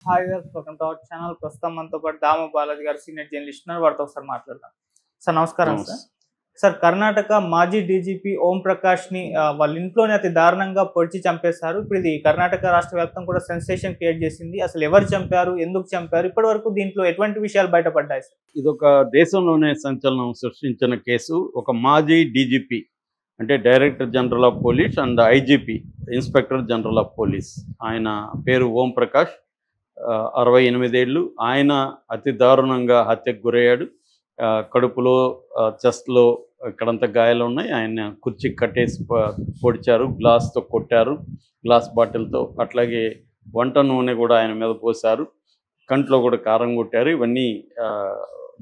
Hi viewers, welcome to our channel. ప్రస్తుతం మనతో పాటు దామ బాలాజీ గారు సీనియర్ జర్నలిస్ట్ ఉన్నారు. వారితో ఒకసారి మాట్లాడదాం. సార్ నమస్కారం. సార్ కర్ణాటక మాజీ డీజీపీ ఓం ప్రకాష్ ని వాళ్ళ ఇంట్లోనే అతి దారుణంగా పొడిచి చంపేశారు. ఇప్పుడు ఇది కర్ణాటక రాష్ట్ర వ్యాప్తంగా కూడా సెన్సేషన్ క్రియేట్ చేసింది. అసలు ఎవరు చంపారు, ఎందుకు చంపారు, ఇప్పటి వరకు దీంట్లో ఎటువంటి విషయాలు బయటపడ్డాయి సార్? ఇదొక దేశంలోనే సంచలనం సృష్టించిన కేసు. ఒక మాజీ డీజీపీ అంటే director general of police and IGP inspector general of police, ఆయన పేరు ఓం ప్రకాష్, 68 ఏళ్ళు. ఆయన అతి దారుణంగా హత్యకు గురయ్యాడు. కడుపులో, చెస్ట్లో ఇక్కడంతా గాయాలు ఉన్నాయి. ఆయన కుర్చీ కట్టేసి పొడిచారు, గ్లాస్తో కొట్టారు, గ్లాస్ బాటిల్తో. అట్లాగే వంట నూనె కూడా ఆయన మీద పోశారు, కంట్లో కూడా కారం కొట్టారు. ఇవన్నీ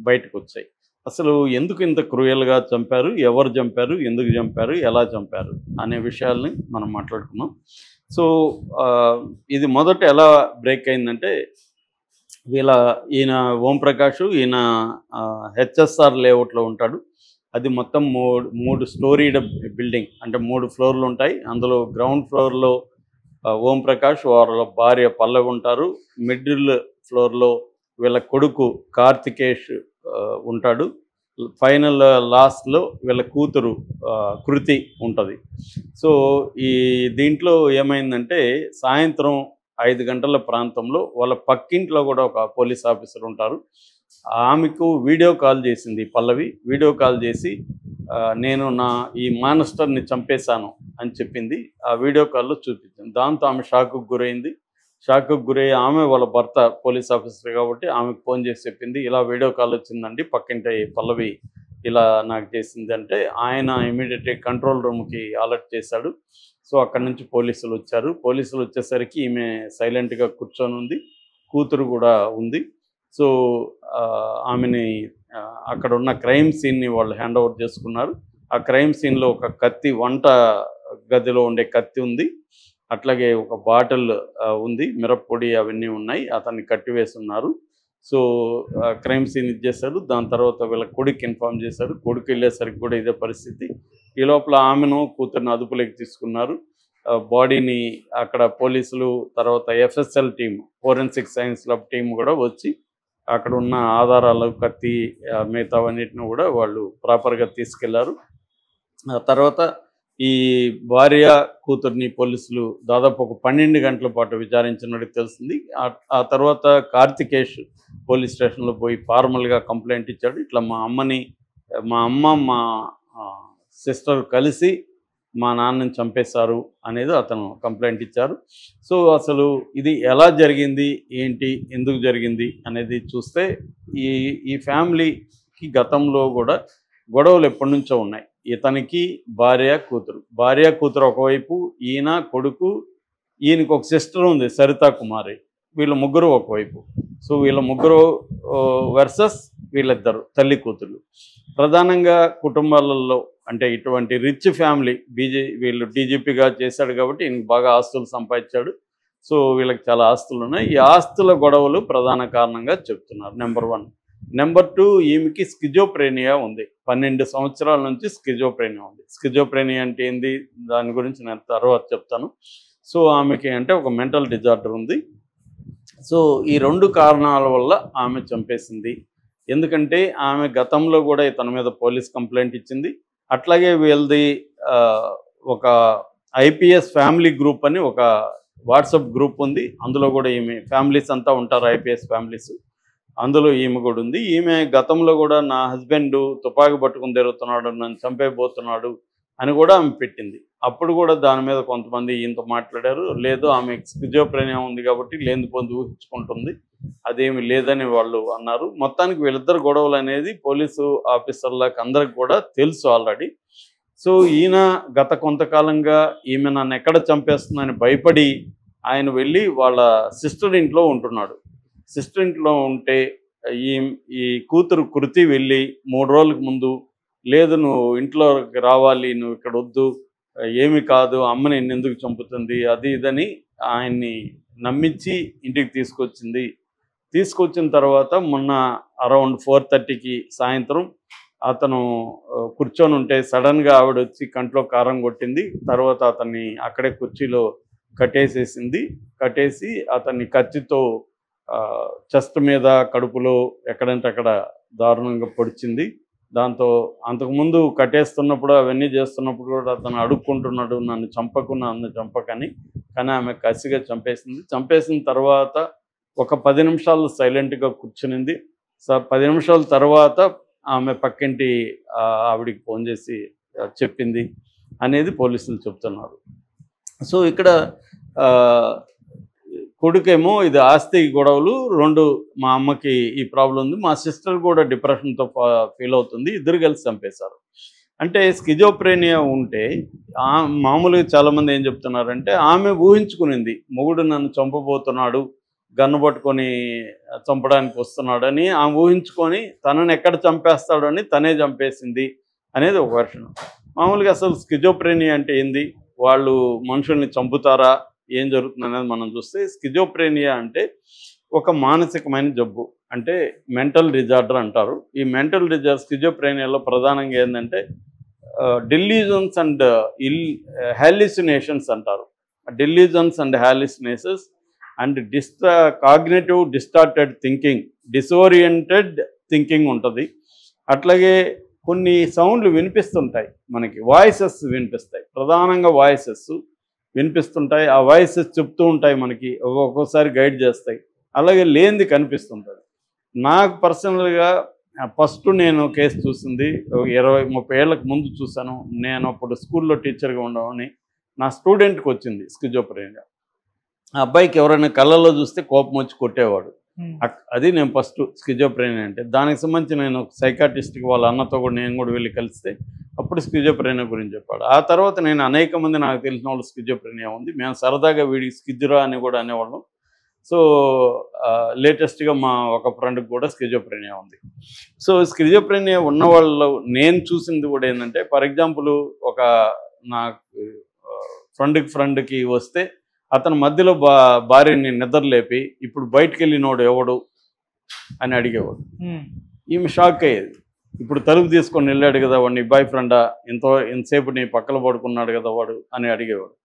బయటకు వచ్చాయి. అసలు ఎందుకు ఇంత క్రూయల్గా చంపారు, ఎవరు చంపారు, ఎందుకు చంపారు, ఎలా చంపారు అనే విషయాల్ని మనం మాట్లాడుకున్నాం. సో ఇది మొదట ఎలా బ్రేక్ అయిందంటే, ఈయన ఓం ప్రకాష్, ఈయన హెచ్ఎస్ఆర్ లేఅవుట్లో ఉంటాడు. అది మొత్తం మూడు స్టోరీడ్ బిల్డింగ్, అంటే 3 ఫ్లోర్లు ఉంటాయి. అందులో గ్రౌండ్ ఫ్లోర్లో ఓం ప్రకాష్, వాళ్ళ భార్య పల్లవి ఉంటారు. మిడిల్ ఫ్లోర్లో వీళ్ళ కొడుకు కార్తికేష్ ఉంటాడు. ఫైనల్ లాస్ట్లో వీళ్ళ కూతురు కృతి ఉంటుంది. సో దీంట్లో ఏమైందంటే, సాయంత్రం 5 గంటల ప్రాంతంలో వాళ్ళ పక్కింట్లో కూడా ఒక పోలీస్ ఆఫీసర్ ఉంటారు. ఆమెకు వీడియో కాల్ చేసింది పల్లవి. వీడియో కాల్ చేసి నేను ఈ మానస్టర్ని చంపేశాను అని చెప్పింది. ఆ వీడియో కాల్లో చూపించింది. దాంతో ఆమె షాక్కు గురైంది. షాక్కు గురై ఆమె వాళ్ళ భర్త పోలీస్ ఆఫీసర్ కాబట్టి ఆమెకు ఫోన్ చేసి చెప్పింది, ఇలా వీడియో కాల్ వచ్చిందండి, పక్కింటి పల్లవి ఇలా నాకు చేసింది అంటే. ఆయన ఇమీడియట్గా కంట్రోల్ రూమ్కి అలర్ట్ చేశాడు. సో అక్కడి నుంచి పోలీసులు వచ్చారు. పోలీసులు వచ్చేసరికి ఈమె సైలెంట్గా కూర్చొని ఉంది, కూతురు కూడా ఉంది. సో ఆమెని అక్కడ ఉన్న క్రైమ్ సీన్ని వాళ్ళు హ్యాండ్ ఓవర్ చేసుకున్నారు. ఆ క్రైమ్ సీన్లో ఒక కత్తి, వంట గదిలో ఉండే కత్తి ఉంది, అట్లాగే ఒక బాటిల్ ఉంది, మిరప్పొడి అవన్నీ ఉన్నాయి. అతన్ని కట్టివేసి ఉన్నారు. సో క్రైమ్ సీన్ ఇచ్చేశారు. దాని తర్వాత వీళ్ళ కొడుకు ఇన్ఫార్మ్ చేశారు. కొడుకు వెళ్ళేసరికి కూడా ఇదే పరిస్థితి. ఈ లోపల ఆమెను, కూతురుని అదుపులోకి తీసుకున్నారు. బాడీని అక్కడ పోలీసులు, తర్వాత FSL team, forensic science lab team కూడా వచ్చి అక్కడ ఉన్న ఆధారాలు, కత్తి, మిగతావన్నిటిని కూడా వాళ్ళు ప్రాపర్గా తీసుకెళ్లారు. తర్వాత ఈ భార్య కూతుర్ని పోలీసులు దాదాపు ఒక 12 గంటల పాటు విచారించినట్టు తెలిసింది. ఆ తర్వాత కార్తికేష్ పోలీస్ స్టేషన్లో పోయి ఫార్మల్గా కంప్లైంట్ ఇచ్చాడు. ఇట్లా మా అమ్మ మా సిస్టర్ కలిసి మా నాన్నని చంపేశారు అనేది అతను కంప్లైంట్ ఇచ్చారు. సో అసలు ఇది ఎలా జరిగింది, ఏంటి, ఎందుకు జరిగింది అనేది చూస్తే, ఈ ఫ్యామిలీకి గతంలో కూడా గొడవలు ఎప్పటి నుంచో ఉన్నాయి. ఇతనికి భార్య కూతురు ఒకవైపు, ఈయన కొడుకు, ఈయనకు ఒక సిస్టర్ ఉంది సరితా కుమారి, వీళ్ళ ముగ్గురు ఒకవైపు. సో వీళ్ళ ముగ్గురు వర్సెస్ వీళ్ళిద్దరు తల్లి కూతురు. ప్రధానంగా కుటుంబాలలో అంటే ఇటువంటి రిచ్ ఫ్యామిలీ, వీళ్ళు డీజీపీగా చేశాడు కాబట్టి ఈయనకు బాగా ఆస్తులు సంపాదించాడు. సో వీళ్ళకి చాలా ఆస్తులు ఉన్నాయి. ఈ ఆస్తుల గొడవలు ప్రధాన కారణంగా చెప్తున్నారు, నెంబర్ 1. నెంబర్ 2, ఈమెకి స్కిజోప్రేనియా ఉంది. 12 సంవత్సరాల నుంచి స్కిజోప్రేనియా ఉంది. స్కిజోప్రేనియా అంటే ఏంది, దాని గురించి నేను తర్వాత చెప్తాను. సో ఆమెకి అంటే ఒక మెంటల్ డిజార్డర్ ఉంది. సో ఈ 2 కారణాల వల్ల ఆమె చంపేసింది. ఎందుకంటే ఆమె గతంలో కూడా ఇతని మీద పోలీస్ కంప్లైంట్ ఇచ్చింది. అట్లాగే వీళ్ళది ఒక ఐపీఎస్ ఫ్యామిలీ గ్రూప్ అని ఒక వాట్సాప్ గ్రూప్ ఉంది. అందులో కూడా ఈమె ఫ్యామిలీస్ అంతా ఉంటారు, ఐపీఎస్ ఫ్యామిలీస్. అందులో ఈమె కూడా ఉంది. ఈమె గతంలో కూడా నా హస్బెండ్ తుపాకీ పట్టుకుని తిరుగుతున్నాడు, నన్ను చంపేయబోతున్నాడు అని కూడా ఆమె పెట్టింది. అప్పుడు కూడా దాని మీద కొంతమంది ఈయనతో మాట్లాడారు. లేదు, ఆమె స్కిజోప్రేనియా ఉంది కాబట్టి లేని పొంది ఊహించుకుంటుంది, అదేమి లేదని వాళ్ళు అన్నారు. మొత్తానికి వీళ్ళిద్దరు గొడవలు అనేది పోలీసు ఆఫీసర్లకు అందరికి కూడా తెలుసు ఆల్రెడీ. సో ఈయన గత కొంతకాలంగా ఈమె నన్ను ఎక్కడ చంపేస్తుందని భయపడి ఆయన వెళ్ళి వాళ్ళ సిస్టర్ ఇంట్లో ఉంటున్నాడు. సిస్టర్ ఇంట్లో ఉంటే ఈ కూతురు కృతి వెళ్ళి 3 రోజులకు ముందు, లేదు నువ్వు ఇంట్లోకి రావాలి, నువ్వు ఇక్కడ వద్దు, ఏమి కాదు, అమ్మని ఎందుకు చంపుతుంది, అది ఇదని ఆయన్ని నమ్మించి ఇంటికి తీసుకొచ్చిన తర్వాత మొన్న అరౌండ్ 4:30కి సాయంత్రం అతను కూర్చొని ఉంటే సడన్గా ఆవిడ వచ్చి కంట్లో కారం కొట్టింది. తర్వాత అతన్ని అక్కడే కుర్చీలో కట్టేసి అతన్ని కత్తితో చెస్ట్ మీద కడుపులో ఎక్కడంటే అక్కడ దారుణంగా పొడిచింది. దాంతో అంతకుముందు కట్టేస్తున్నప్పుడు అవన్నీ చేస్తున్నప్పుడు కూడా అతను అడుక్కుంటున్నాడు, నన్ను చంపకని. కానీ ఆమె కసిగా చంపేసింది. చంపేసిన తర్వాత ఒక 10 నిమిషాలు సైలెంట్గా కూర్చునింది. 10 నిమిషాల తర్వాత ఆమె పక్కింటి ఆవిడికి ఫోన్ చేసి చెప్పింది అనేది పోలీసులు చెప్తున్నారు. సో ఇక్కడ కొడుకేమో ఇది ఆస్తి గొడవలు, 2 మా అమ్మకి ఈ ప్రాబ్లం ఉంది, మా సిస్టర్ కూడా డిప్రెషన్తో ఫీల్ అవుతుంది, ఇద్దరు కలిసి చంపేశారు. అంటే స్కిజోప్రేనియా ఉంటే మామూలుగా చాలామంది ఏం చెప్తున్నారంటే ఆమె ఊహించుకునింది మొగుడు నన్ను చంపబోతున్నాడు, గన్ను పట్టుకొని చంపడానికి వస్తున్నాడని ఆమె ఊహించుకొని తనని ఎక్కడ చంపేస్తాడో అని తనే చంపేసింది అనేది ఒక వెర్షన్. మామూలుగా అసలు స్కిజోప్రేనియా అంటే ఏంది, వాళ్ళు మనుషుల్ని చంపుతారా, ఏం జరుగుతుంది అనేది మనం చూస్తే స్కిజోప్రేనియా అంటే ఒక మానసికమైన జబ్బు, అంటే మెంటల్ డిజార్డర్ అంటారు. ఈ మెంటల్ డిజార్డర్ స్కిజోప్రేనియాలో ప్రధానంగా ఏంటంటే డెల్యూజన్స్ అండ్ హాలిసినేషన్స్ అంటారు. Delusions and hallucinations and cognitive distorted thinking, disoriented thinking ఉంటుంది. అట్లాగే కొన్ని సౌండ్లు వినిపిస్తుంటాయి, మనకి వాయిసెస్ వినిపిస్తాయి, ప్రధానంగా వాయిసెస్ వినిపిస్తుంటాయి. ఆ వాయిసెస్ చెప్తూ ఉంటాయి, మనకి ఒక్కొక్కసారి గైడ్ చేస్తాయి. అలాగే లేనిది కనిపిస్తుంటుంది. నాకు పర్సనల్గా ఫస్ట్ నేను కేసు చూసింది 20-30 ఏళ్ళకు ముందు చూశాను. నేను అప్పుడు స్కూల్లో టీచర్గా ఉండమని నా స్టూడెంట్కి వచ్చింది స్కిజోప్రేనియా. ఆ అబ్బాయికి ఎవరైనా కళ్ళల్లో చూస్తే కోపం వచ్చి కొట్టేవాడు. అది నేను ఫస్ట్ స్కిజోప్రేనియా అంటే. దానికి సంబంధించి నేను సైకాట్రిస్ట్కి వాళ్ళ అన్నతో కూడా నేను కూడా వెళ్ళి కలిస్తే అప్పుడు స్కిజోప్రేనియా గురించి చెప్పాడు. ఆ తర్వాత నేను అనేక మంది నాకు తెలిసిన వాళ్ళు స్కిజోప్రేనియా ఉంది, మేము సరదాగా వీడికి స్కిజ్రా అని కూడా అనేవాళ్ళం. సో లేటెస్ట్గా మా ఒక ఫ్రెండ్కి కూడా స్కిజోప్రేనియా ఉంది. సో స్కిజోప్రేనియా ఉన్న వాళ్ళు నేను చూసింది కూడా ఏంటంటే, ఫర్ ఎగ్జాంపుల్ ఒక నాకు ఫ్రెండ్కి వస్తే అతను మధ్యలో భార్యని నిద్రలేపి ఇప్పుడు బయటికి వెళ్ళినోడు ఎవడు అని అడిగేవాడు. ఈమె షాక్ అయ్యేది, ఇప్పుడు తలుపు తీసుకొని వెళ్ళాడు కదా వాడు నీ బాయ్ ఫ్రెండా, ఇంతసేపు నీ పక్కన పడుకున్నాడు కదా వాడు అని అడిగేవాడు.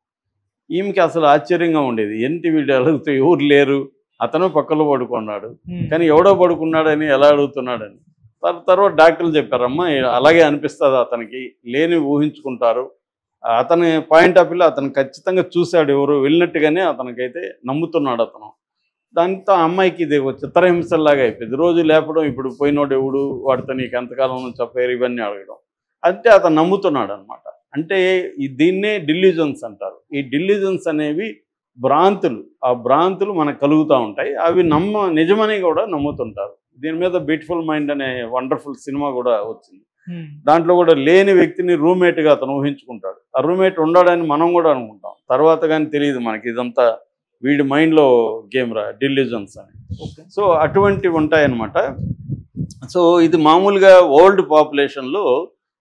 ఈమెకి అసలు ఆశ్చర్యంగా ఉండేది, ఏంటి వీడు అడుగుతూ ఎవరు లేరు, అతను పక్కలో పడుకున్నాడు కానీ ఎవడో పడుకున్నాడని ఎలా అడుగుతున్నాడని. తర్వాత డాక్టర్లు చెప్పారమ్మా అలాగే అనిపిస్తుంది అతనికి, లేని ఊహించుకుంటారు. అతని పాయింట్ ఆఫ్ వ్యూలో అతను ఖచ్చితంగా చూశాడు, ఎవరు వెళ్ళినట్టుగానే అతనికైతే నమ్ముతున్నాడు అతను. దాంతో అమ్మాయికి ఇది చిత్రహింసల్లాగా అయిపోయింది. రోజు లేపడం, ఇప్పుడు పోయినోడు ఎవడు, వాడితో నీకు ఎంతకాలం నుంచి చెప్పారు, ఇవన్నీ అడగడం. అంటే అతను నమ్ముతున్నాడు అనమాట. అంటే దీన్నే డిల్యూజన్స్ అంటారు. ఈ డిల్యూజన్స్ అనేవి భ్రాంతులు, ఆ భ్రాంతులు మనకు కలుగుతూ ఉంటాయి, అవి నిజమని కూడా నమ్ముతుంటారు. దీని మీద బ్యూటిఫుల్ మైండ్ అనే వండర్ఫుల్ సినిమా కూడా వచ్చింది. దాంట్లో కూడా లేని వ్యక్తిని రూమ్మేట్గా అతను ఊహించుకుంటాడు. ఆ రూమ్మేట్ ఉండాడని మనం కూడా అనుకుంటాం, తర్వాత కానీ తెలియదు మనకి ఇదంతా వీడి మైండ్లో గేమ్ డిల్యూజన్స్ అని. సో అటువంటివి ఉంటాయన్నమాట. సో ఇది మామూలుగా వరల్డ్ పాపులేషన్లో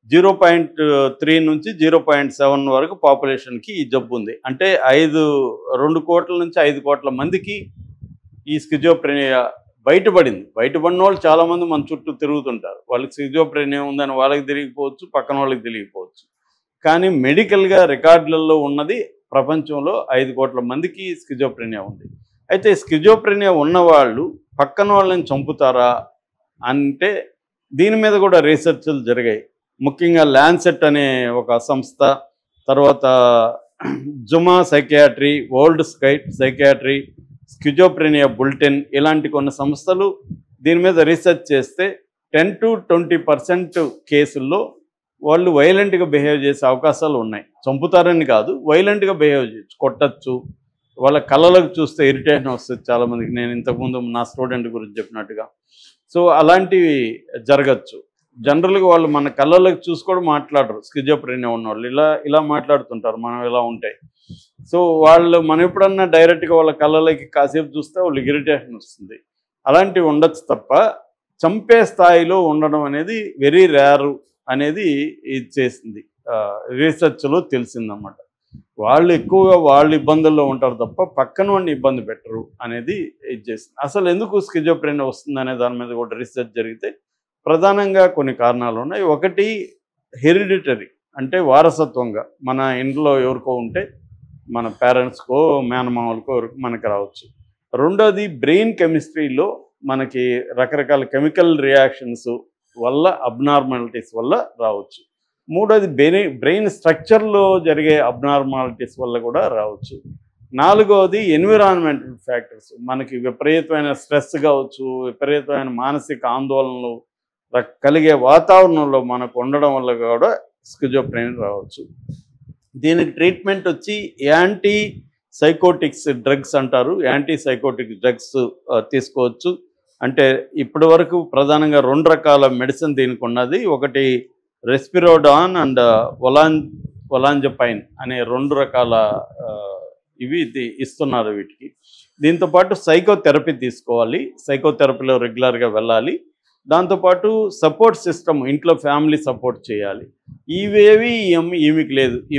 0.3 నుంచి 0.7 వరకు పాపులేషన్కి ఈ జబ్బు ఉంది. అంటే 2 కోట్ల నుంచి 5 కోట్ల మందికి ఈ స్కిజోప్రేనియా బయటపడిన వాళ్ళు చాలామంది మన చుట్టూ తిరుగుతుంటారు. వాళ్ళకి స్కిజోప్రేనియా ఉందని వాళ్ళకి తెలియకపోవచ్చు, పక్కన వాళ్ళకి తెలియకపోవచ్చు. కానీ మెడికల్గా రికార్డులలో ఉన్నది ప్రపంచంలో 5 కోట్ల మందికి స్కిజోప్రేనియా ఉంది. అయితే స్కిజోప్రేనియా ఉన్నవాళ్ళు పక్కన వాళ్ళని చంపుతారా అంటే దీని మీద కూడా రీసెర్చ్లు జరిగాయి. ముఖ్యంగా ల్యాన్సెట్ అనే ఒక సంస్థ, తర్వాత JAMA psychiatry, world psychiatry, schizophrenia bulletin, ఇలాంటి కొన్ని సంస్థలు దీని మీద రీసెర్చ్ చేస్తే 10 to 20% కేసుల్లో వాళ్ళు వైలెంట్గా బిహేవ్ చేసే అవకాశాలు ఉన్నాయి. చంపుతారని కాదు, వైలెంట్గా బిహేవ్ చేయొచ్చు, కొట్టచ్చు, వాళ్ళ కళ్ళలకు చూస్తే ఇరిటేషన్ వస్తుంది చాలామందికి, నేను ఇంతకుముందు నా స్టూడెంట్ గురించి చెప్పినట్టుగా. సో అలాంటివి జరగచ్చు. జనరల్గా వాళ్ళు మన కళ్ళలకు చూసి కూడా మాట్లాడరు. స్కిజోప్రేనియా ఉన్నవాళ్ళు ఇలా మాట్లాడుతుంటారు మనం ఇలా ఉంటే. సో మనం ఎప్పుడన్నా డైరెక్ట్గా వాళ్ళ కళ్ళలోకి కాసేపు చూస్తే వాళ్ళకి ఇరిటేషన్ వస్తుంది. అలాంటివి ఉండొచ్చు తప్ప చంపే స్థాయిలో ఉండడం అనేది వెరీ రేరు అనేది ఇది చేసింది, రీసెర్చ్లో తెలిసిందన్నమాట. వాళ్ళు ఎక్కువగా వాళ్ళు ఇబ్బందుల్లో ఉంటారు తప్ప పక్కన వాడిని ఇబ్బంది పెట్టరు అనేది ఇది చేసింది. అసలు ఎందుకు స్కిజోప్రేనియా వస్తుంది అనే దాని మీద కూడా రీసెర్చ్ జరిగితే ప్రధానంగా కొన్ని కారణాలు ఉన్నాయి. ఒకటి హెరిడిటరీ, అంటే వారసత్వంగా మన ఇంట్లో ఎవరికో ఉంటే మన పేరెంట్స్కో మేనమామలకో మనకి రావచ్చు. రెండోది బ్రెయిన్ కెమిస్ట్రీలో మనకి రకరకాల కెమికల్ రియాక్షన్స్ వల్ల అబ్నార్మాలిటీస్ వల్ల రావచ్చు. మూడోది బ్రెయిన్ స్ట్రక్చర్లో జరిగే అబ్నార్మాలిటీస్ వల్ల కూడా రావచ్చు. నాలుగవది ఎన్విరాన్మెంటల్ ఫ్యాక్టర్స్, మనకి విపరీతమైన స్ట్రెస్ కావచ్చు, విపరీతమైన మానసిక ఆందోళనలు కలిగే వాతావరణంలో మనకు ఉండడం వల్ల కూడా స్కిజోఫ్రెనియా రావచ్చు. దీనికి ట్రీట్మెంట్ వచ్చి యాంటీ సైకోటిక్స్ డ్రగ్స్ అంటారు. యాంటీ సైకోటిక్ డ్రగ్స్ తీసుకోవచ్చు. అంటే ఇప్పటి వరకు ప్రధానంగా 2 రకాల మెడిసిన్ దీనికి ఉన్నది. ఒకటి రెస్పిరోడాన్ అండ్ ఒలాంజపైన్ అనే 2 రకాల ఇవి ఇస్తున్నారు వీటికి. దీంతోపాటు సైకోథెరపీ తీసుకోవాలి. సైకోథెరపీలో రెగ్యులర్గా వెళ్ళాలి. దాంతోపాటు సపోర్ట్ సిస్టమ్, ఇంట్లో ఫ్యామిలీ సపోర్ట్ చేయాలి. ఇవేవి ఈమెకి లేదు.